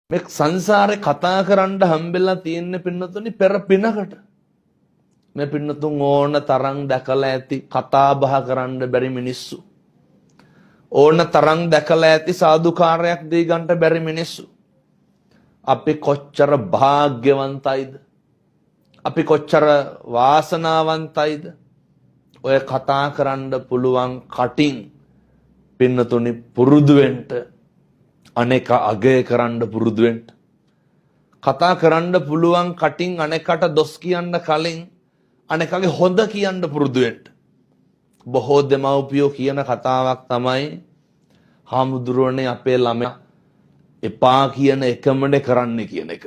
මේ සංසාරේ කතා කරන්න හම්බෙලා තියෙන්නේ පින්නතුනි පෙර පිනකට. මේ පින්නතුන් ඕන තරම් දැකලා ඇති කතා බහ කරන්න බැරි මිනිස්සු. ඕන තරම් දැකලා ඇති සාදුකාරයක් දී ගන්නට බැරි මිනිස්සු. අපි කොච්චර වාග්යවන්තයිද? අපි කොච්චර වාසනාවන්තයිද? ඔය කතා කරන්න පුළුවන් කටින් පින්නතුනි පුරුදු වෙන්න අනේක අගය කරන්න පුරුදු වෙන්න. කතා කරන්න පුළුවන් කටින් අනේකට දොස් කියන්න කලින් අනේකගේ හොඳ කියන්න පුරුදු වෙන්න. බොහෝ දෙමව්පියෝ කියන කතාවක් තමයි හාමුදුරුවනේ අපේ ළමයා එපා කියන එකමනේ කරන්න කියන එක.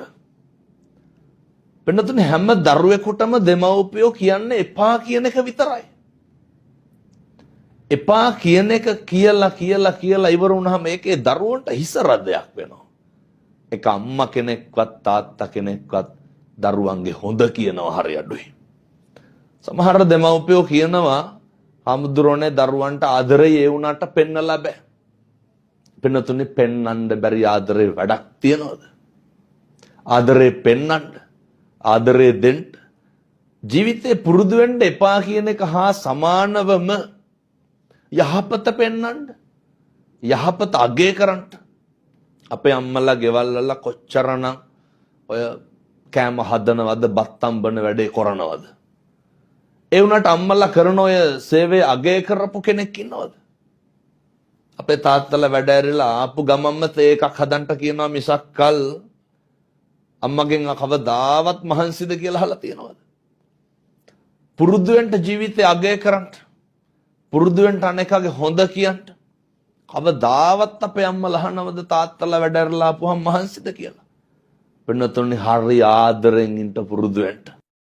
පින්නතුනි හැම දරුවෙකුටම දෙමව්පියෝ කියන්නේ එපා කියන එක විතරයි. එපා කියන එක කියලා ඉවර වුණාම ඒකේ දරුවන්ට හිස රදයක් වෙනවා. ඒක අම්මා කෙනෙක්වත් තාත්තා කෙනෙක්වත් දරුවන්ගේ හොඳ කියනවා හරි අඩුයි. සමහර දෙමව්පියෝ කියනවා හාමුදුරනේ දරුවන්ට ආදරේ ඒ වුණාට පෙන්නලා බෑ. පින්නතුනි පෙන්නන්න බැරි ආදරේ වැඩක් තියනවද? ආදරේ පෙන්නන්න, ආදරේ දෙන්න ජීවිතේ පුරුදු වෙන්න එපා කියන එක හා සමානවම යහපත පෙන්වන්න, යහපත අගය කරන්න. අපේ අම්මලා ගෙවල් වල කොච්චරනම් ඔය කෑම හදනවද, බත් අම්බන වැඩේ කරනවද? ඒ වුණාට අම්මලා කරන ඔය සේවය අගය කරපු කෙනෙක් ඉන්නවද? අපේ තාත්තලා වැඩ ඇරිලා ආපු ගමම්ම තේ එකක් හදන්න කියනවා මිසක් කල් අම්මගෙන් කවදාවත් මහන්සිද කියලා අහලා තියෙනවද? පුරුදු වෙන්න ජීවිතේ අගය කරන්න. පුරුදු වෙන්න අනේකගේ හොඳ කියන්න. කවදාවත් අපේ අම්මලා අහනවද තාත්තලා වැඩ ඇරලා ආපුවම මහන්සිද කියලා? වෙනතුනේ හරි ආදරෙන් ඉන්න පුරුදු වෙන්න.